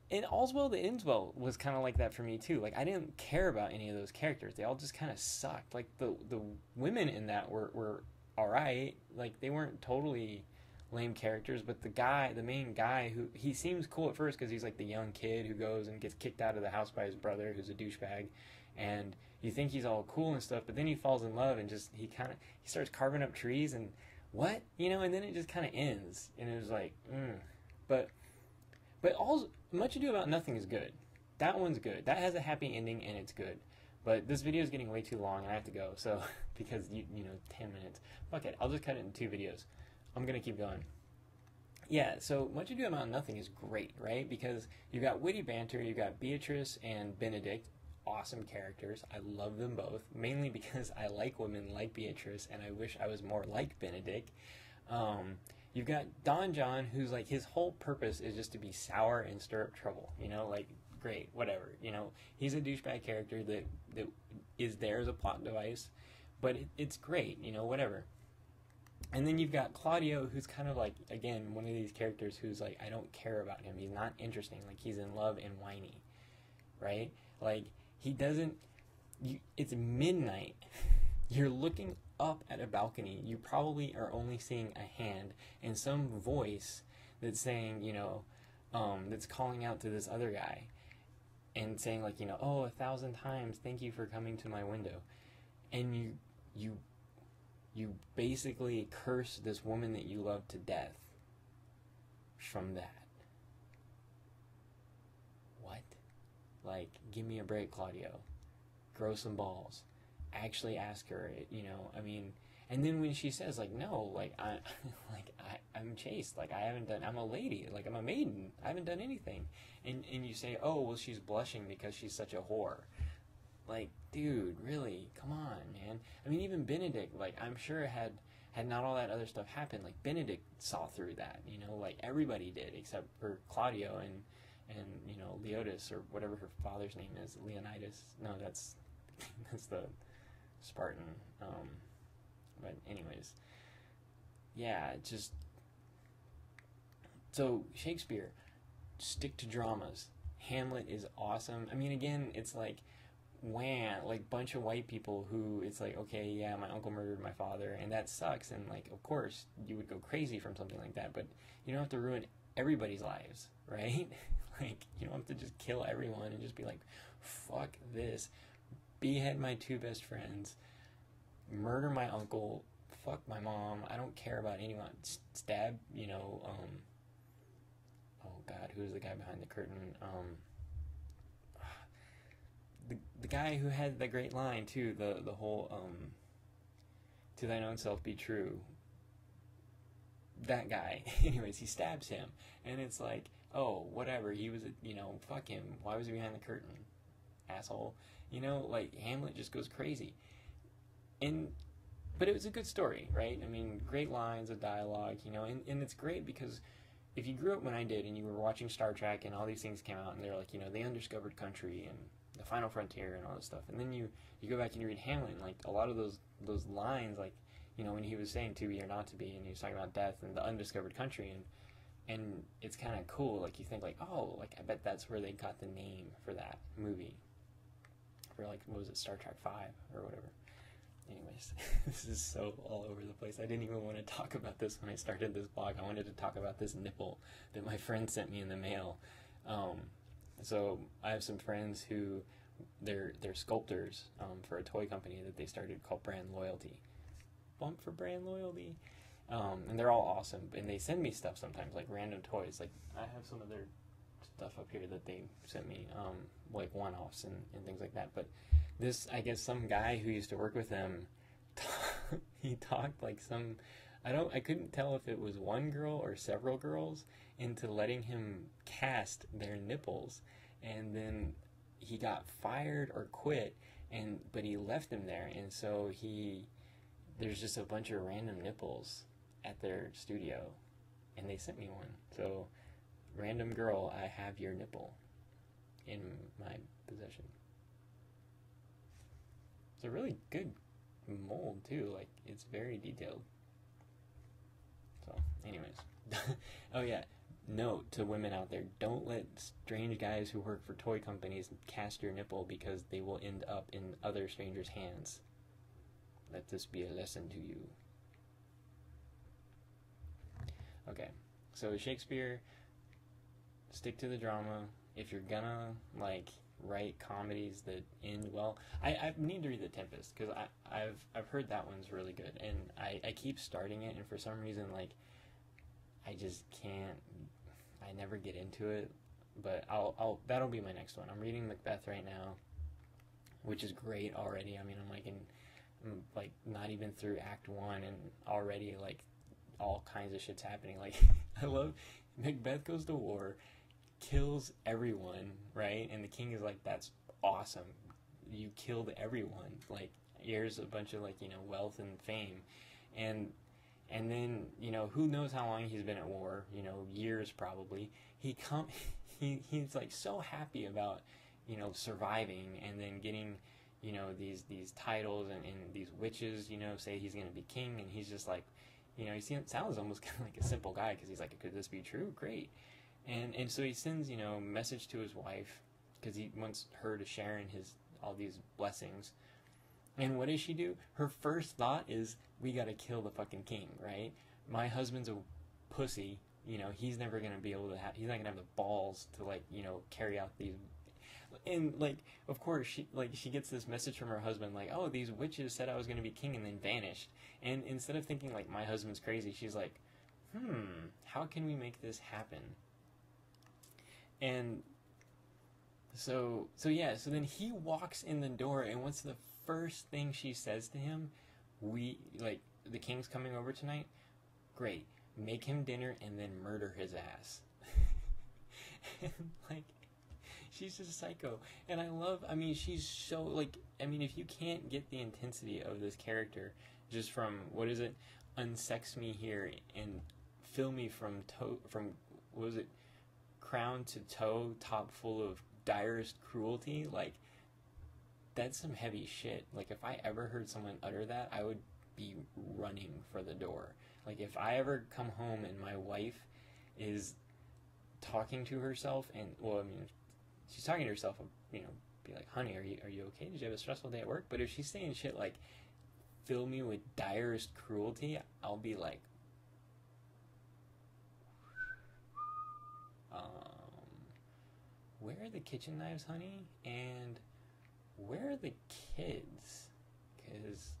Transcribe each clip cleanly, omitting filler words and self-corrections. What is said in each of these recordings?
And All's Well That Ends Well was kind of like that for me too. Like I didn't care about any of those characters. They all just kind of sucked. Like the women in that were all right. Like they weren't totally lame characters, but the main guy, who he seems cool at first because he's like the young kid who goes and gets kicked out of the house by his brother, who's a douchebag, and you think he's all cool and stuff, but then he falls in love and just he starts carving up trees and what, and then it just kind of ends, and it was like, but all Much Ado About Nothing is good. That one's good. That has a happy ending and it's good. But this video is getting way too long and I have to go. So because 10 minutes. Fuck it. I'll just cut it in 2 videos. I'm gonna keep going. Yeah, so Much Ado About Nothing is great, right? Because you've got witty banter, you've got Beatrice and Benedict, awesome characters. I love them both, mainly because I like women like Beatrice, and I wish I was more like Benedict. You've got Don John, who's like his whole purpose is just to be sour and stir up trouble. Like great, whatever. He's a douchebag character that is there as a plot device, but it's great. Whatever. And then you've got Claudio, who's kind of like, again, one of these characters who's like, I don't care about him. He's not interesting. Like, he's in love and whiny, right? Like, he doesn't. It's midnight. You're looking up at a balcony. You probably are only seeing a hand and some voice that's saying, that's calling out to this other guy and saying, like, oh, 1,000 times, thank you for coming to my window. And you basically curse this woman that you love to death from that. What? Like, give me a break, Claudio. Grow some balls. Actually ask her, I mean, and then when she says, like, no, like, I'm chaste, like, I'm a lady, like, I'm a maiden, I haven't done anything, and you say, oh, well, she's blushing because she's such a whore. Like, dude, really? Come on, man. I mean, even Benedict, like, I'm sure had not all that other stuff happened, like, Benedict saw through that, like, everybody did, except for Claudio and Leotis, or whatever her father's name is, Leonidas. No, that's the Spartan. But anyways, yeah, just, so Shakespeare, stick to dramas. Hamlet is awesome. I mean, again, it's like, wham, like bunch of white people who it's like, okay, yeah, my uncle murdered my father and that sucks, and like, of course you would go crazy from something like that, but you don't have to ruin everybody's lives, right? Like, you don't have to just kill everyone and just be like, fuck this, behead my 2 best friends, murder my uncle, fuck my mom, I don't care about anyone, stab, oh god, who's the guy behind the curtain, the guy who had the great line too, the whole to thine own self be true, that guy. Anyways, he stabs him and it's like, oh, whatever, he was fuck him, why was he behind the curtain, asshole. Like, Hamlet just goes crazy, but it was a good story, right? I mean, great lines of dialogue, and it's great because if you grew up when I did and you were watching Star Trek and all these things came out and they're like, the undiscovered country and the final frontier and all this stuff, and then you go back and you read Hamlet, and like a lot of those lines, like, when he was saying to be or not to be, and he was talking about death and the undiscovered country, and it's kind of cool, like, you think like, oh, like, I bet that's where they got the name for that movie, for like, what was it, Star Trek 5 or whatever. Anyways, this is so all over the place. I didn't even want to talk about this when I started this blog. I wanted to talk about this nipple that my friend sent me in the mail. So I have some friends who they're sculptors for a toy company that they started called Brand Loyalty. Bump for Brand Loyalty. And they're all awesome. And they send me stuff sometimes, like random toys. Like, I have some of their stuff up here that they sent me, like one-offs and things like that. But this, I guess, some guy who used to work with them, he talked like some, I couldn't tell if it was one girl or several girls, into letting him cast their nipples, and then he got fired or quit, but he left them there, and so there's just a bunch of random nipples at their studio, and they sent me one. So, random girl, I have your nipple in my possession. It's a really good mold too, like, it's very detailed. So, anyways. Oh yeah, note to women out there: don't let strange guys who work for toy companies cast your nipple, because they will end up in other strangers' hands. Let this be a lesson to you. Okay, so Shakespeare, stick to the drama. If you're gonna like write comedies that end well, I need to read The Tempest, because I've heard that one's really good, and I keep starting it, and for some reason like I just can't. I never get into it, but I'll that'll be my next one. I'm reading Macbeth right now, which is great already. I mean, I'm like not even through Act 1, and already like all kinds of shit's happening. Like I love Macbeth goes to war, kills everyone, right? And the king is like, "That's awesome. You killed everyone. Like here's a bunch of like, you know, wealth and fame." And then, you know, who knows how long he's been at war, you know, years probably. He's like so happy about, you know, surviving, and then getting, you know, these titles, and these witches, you know, say he's going to be king, and he's just like, you know, he sounds almost kind of like a simple guy, because he's like, could this be true? Great. And so he sends, you know, a message to his wife, because he wants her to share in his all these blessings. And what does she do? Her first thought is, we gotta kill the fucking king, right? My husband's a pussy, you know, he's never gonna be able to he's not gonna have the balls to, like, you know, carry out these. And, like, of course, she gets this message from her husband, like, oh, these witches said I was gonna be king, and then vanished. And instead of thinking, like, my husband's crazy, she's like, how can we make this happen? And so then he walks in the door, and what's the first thing she says to him? The king's coming over tonight? Great. Make him dinner and then murder his ass. And, like, she's just a psycho. And she's so, like, if you can't get the intensity of this character just from, what is it? Unsex me here and fill me from what was it? Crown to toe, top full of direst cruelty. Like, that's some heavy shit. Like, if I ever heard someone utter that, I would be running for the door. Like, if I ever come home and my wife is talking to herself, and, well, she's talking to herself, you know, be like, honey, are you okay? Did you have a stressful day at work? But if she's saying shit like, fill me with direst cruelty, I'll be like, where are the kitchen knives, honey? And where are the kids? Because,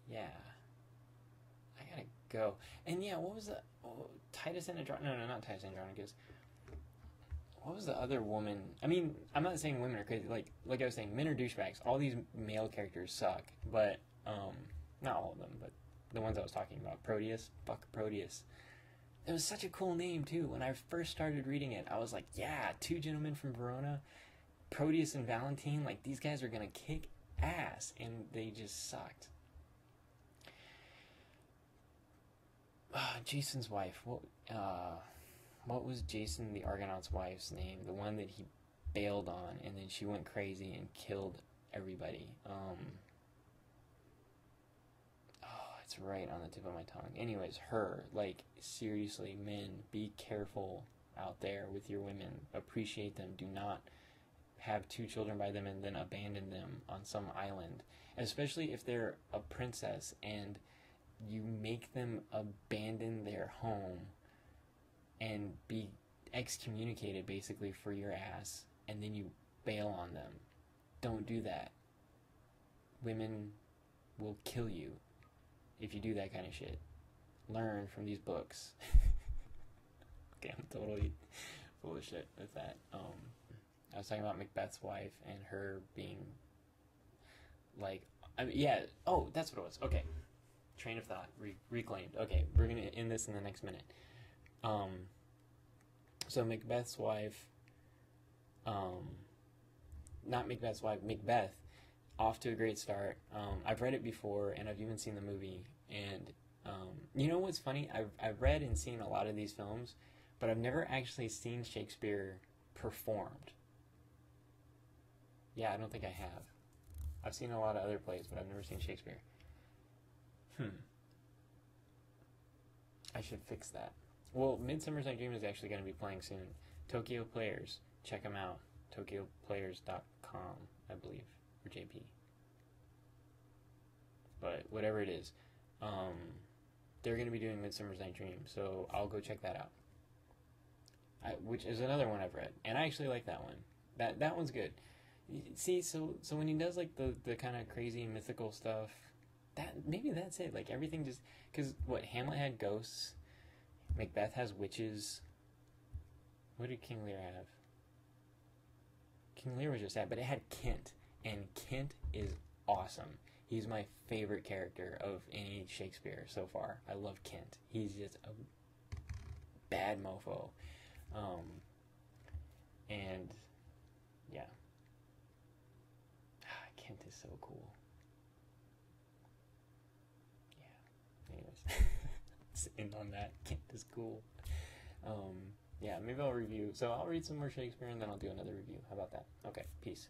yeah, I gotta go. And yeah, what was the Titus Andronicus? No, not Titus Andronicus. What was the other woman? I'm not saying women are crazy. Like I was saying, men are douchebags. All these male characters suck, but not all of them, but the ones I was talking about. Proteus, fuck Proteus. It was such a cool name too. When I first started reading it, I was like, yeah, two gentlemen from Verona, Proteus and Valentine, like, these guys are gonna kick ass, and they just sucked. Jason's wife. What was Jason the Argonaut's wife's name? The one that he bailed on, and then she went crazy and killed everybody. It's right on the tip of my tongue. Anyways, her. Like, seriously, men, be careful out there with your women. Appreciate them. Do not have two children by them and then abandon them on some island. Especially if they're a princess and you make them abandon their home and be excommunicated, basically, for your ass, and then you bail on them. Don't do that. Women will kill you if you do that kind of shit. Learn from these books. Okay, I'm totally full of shit with that. I was talking about Macbeth's wife and her being like, oh, that's what it was. Okay, train of thought reclaimed. Okay, we're gonna end this in the next minute. So Macbeth's wife, not Macbeth's wife, Macbeth, off to a great start. I've read it before, and I've even seen the movie. And you know what's funny? I've read and seen a lot of these films, but I've never actually seen Shakespeare performed. Yeah, I don't think I have. I've seen a lot of other plays, but I've never seen Shakespeare. I should fix that. Well, Midsummer's Night Dream is actually going to be playing soon. Tokyo Players, check them out. TokyoPlayers.com, I believe, or JP. But whatever it is, they're going to be doing Midsummer's Night Dream, so I'll go check that out. Which is another one I've read, and I actually like that one. That one's good. See, so when he does like the kind of crazy mythical stuff, maybe that's it. Like everything just because what Hamlet had ghosts, Macbeth has witches. What did King Lear have? King Lear was just that, but it had Kent, and Kent is awesome. He's my favorite character of any Shakespeare so far. I love Kent. He's just a bad mofo. And yeah. Kent is so cool. Yeah. Anyways. Let's end on that. Kent is cool. Yeah, maybe I'll review. So I'll read some more Shakespeare and then I'll do another review. How about that? Okay, peace.